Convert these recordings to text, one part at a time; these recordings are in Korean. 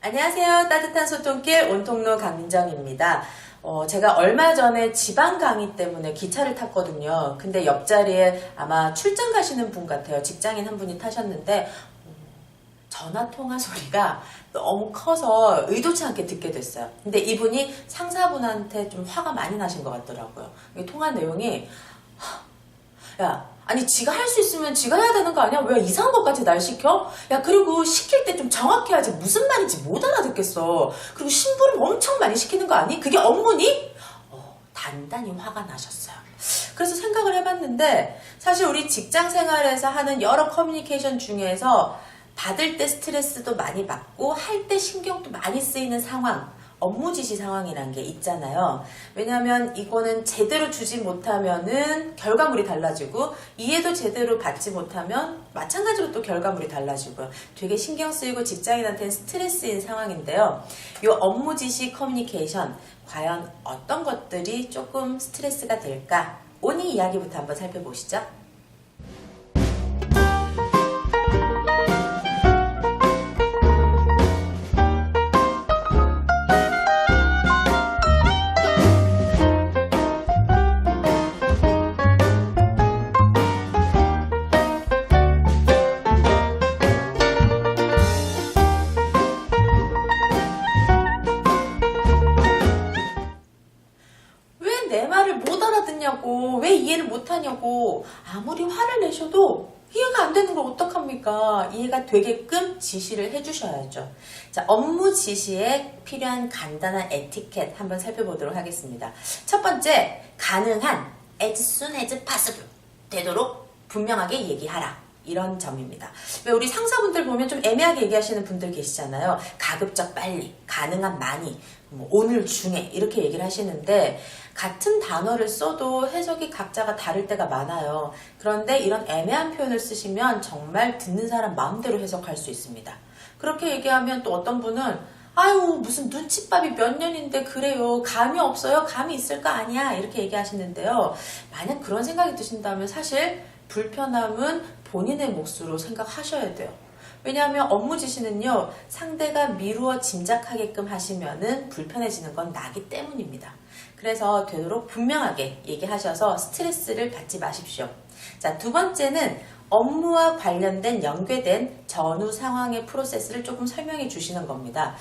안녕하세요. 따뜻한 소통길 온통로 강민정입니다. 제가 얼마 전에 지방 강의 때문에 기차를 탔거든요. 근데 옆자리에 아마 출장 가시는 분 같아요. 직장인 한 분이 타셨는데 전화 통화 소리가 너무 커서 의도치 않게 듣게 됐어요. 근데 이분이 상사분한테 좀 화가 많이 나신 것 같더라고요. 통화 내용이 야, 아니 지가 할 수 있으면 지가 해야 되는 거 아니야? 왜 이상한 것까지 날 시켜? 야, 그리고 시킬 때 좀 정확히 해야지. 무슨 말인지 못 알아듣겠어. 그리고 심부름 엄청 많이 시키는 거 아니? 그게 업무니? 단단히 화가 나셨어요. 그래서 생각을 해봤는데 사실 우리 직장 생활에서 하는 여러 커뮤니케이션 중에서 받을 때 스트레스도 많이 받고 할 때 신경도 많이 쓰이는 상황, 업무 지시 상황이란 게 있잖아요. 왜냐하면 이거는 제대로 주지 못하면은 결과물이 달라지고 이해도 제대로 받지 못하면 마찬가지로 또 결과물이 달라지고요. 되게 신경 쓰이고 직장인한테는 스트레스인 상황인데요. 이 업무 지시 커뮤니케이션 과연 어떤 것들이 조금 스트레스가 될까? 오늘 이야기부터 한번 살펴보시죠. 내 말을 못 알아듣냐고, 왜 이해를 못하냐고, 아무리 화를 내셔도 이해가 안 되는 걸 어떡합니까? 이해가 되게끔 지시를 해주셔야죠. 자, 업무 지시에 필요한 간단한 에티켓 한번 살펴보도록 하겠습니다. 첫 번째, 가능한 as soon as possible 되도록 분명하게 얘기하라. 이런 점입니다. 왜 우리 상사분들 보면 좀 애매하게 얘기하시는 분들 계시잖아요. 가급적 빨리, 가능한 많이, 오늘 중에 이렇게 얘기를 하시는데 같은 단어를 써도 해석이 각자가 다를 때가 많아요. 그런데 이런 애매한 표현을 쓰시면 정말 듣는 사람 마음대로 해석할 수 있습니다. 그렇게 얘기하면 또 어떤 분은 아유 무슨 눈칫밥이 몇 년인데 그래요. 감이 없어요. 감이 있을 거 아니야. 이렇게 얘기하시는데요. 만약 그런 생각이 드신다면 사실 불편함은 본인의 몫으로 생각하셔야 돼요. 왜냐하면 업무 지시는요, 상대가 미루어 짐작하게끔 하시면은 불편해지는 건 나기 때문입니다. 그래서 되도록 분명하게 얘기하셔서 스트레스를 받지 마십시오. 자, 두 번째는 업무와 관련된 연계된 전후 상황의 프로세스를 조금 설명해 주시는 겁니다.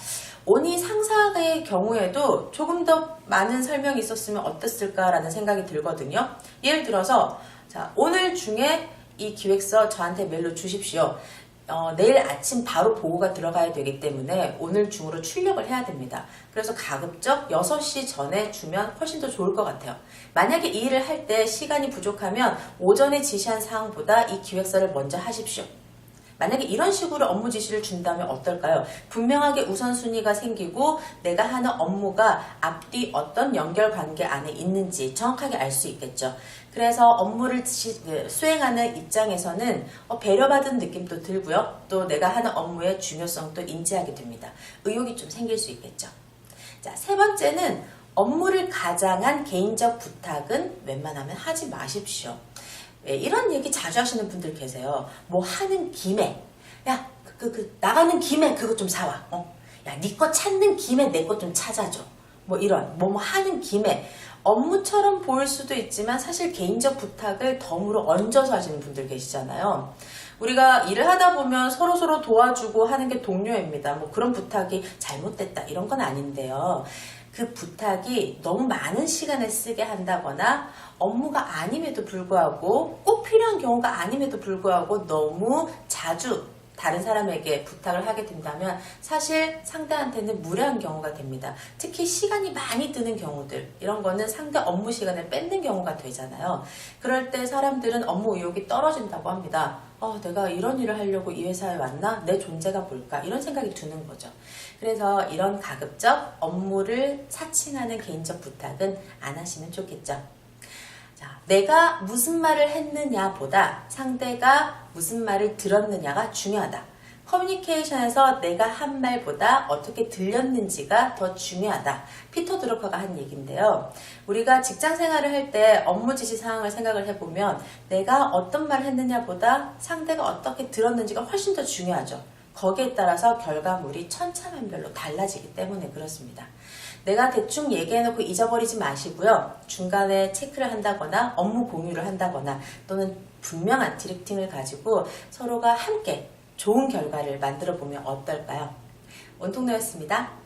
오니 상사의 경우에도 조금 더 많은 설명이 있었으면 어땠을까라는 생각이 들거든요. 예를 들어서 자, 오늘 중에 이 기획서 저한테 메일로 주십시오. 내일 아침 바로 보고가 들어가야 되기 때문에 오늘 중으로 출력을 해야 됩니다. 그래서 가급적 6시 전에 주면 훨씬 더 좋을 것 같아요. 만약에 이 일을 할 때 시간이 부족하면 오전에 지시한 사항보다 이 기획서를 먼저 하십시오. 만약에 이런 식으로 업무 지시를 준다면 어떨까요? 분명하게 우선순위가 생기고 내가 하는 업무가 앞뒤 어떤 연결관계 안에 있는지 정확하게 알 수 있겠죠. 그래서 업무를 수행하는 입장에서는 배려받은 느낌도 들고요. 또 내가 하는 업무의 중요성도 인지하게 됩니다. 의욕이 좀 생길 수 있겠죠. 자, 세 번째는 업무를 가장한 개인적 부탁은 웬만하면 하지 마십시오. 이런 얘기 자주 하시는 분들 계세요. 뭐 하는 김에 야 나가는 김에 그거 좀 사와. 야 네 거 찾는 김에 내 거 좀 찾아줘. 뭐 이런 뭐 하는 김에 업무처럼 보일 수도 있지만 사실 개인적 부탁을 덤으로 얹어서 하시는 분들 계시잖아요. 우리가 일을 하다 보면 서로서로 도와주고 하는 게 동료입니다. 뭐 그런 부탁이 잘못됐다 이런 건 아닌데요. 그 부탁이 너무 많은 시간을 쓰게 한다거나 업무가 아님에도 불구하고 꼭 필요한 경우가 아님에도 불구하고 너무 자주 다른 사람에게 부탁을 하게 된다면 사실 상대한테는 무례한 경우가 됩니다. 특히 시간이 많이 드는 경우들 이런 거는 상대 업무 시간을 뺏는 경우가 되잖아요. 그럴 때 사람들은 업무 의욕이 떨어진다고 합니다. 내가 이런 일을 하려고 이 회사에 왔나? 내 존재가 뭘까? 이런 생각이 드는 거죠. 그래서 이런 가급적 업무를 사칭하는 개인적 부탁은 안 하시면 좋겠죠. 자, 내가 무슨 말을 했느냐보다 상대가 무슨 말을 들었느냐가 중요하다. 커뮤니케이션에서 내가 한 말보다 어떻게 들렸는지가 더 중요하다. 피터 드루커가 한 얘기인데요. 우리가 직장 생활을 할 때 업무 지시 사항을 생각을 해보면 내가 어떤 말을 했느냐보다 상대가 어떻게 들었는지가 훨씬 더 중요하죠. 거기에 따라서 결과물이 천차만별로 달라지기 때문에 그렇습니다. 내가 대충 얘기해놓고 잊어버리지 마시고요. 중간에 체크를 한다거나 업무 공유를 한다거나 또는 분명한 디렉팅을 가지고 서로가 함께 좋은 결과를 만들어 보면 어떨까요? 원통녀였습니다.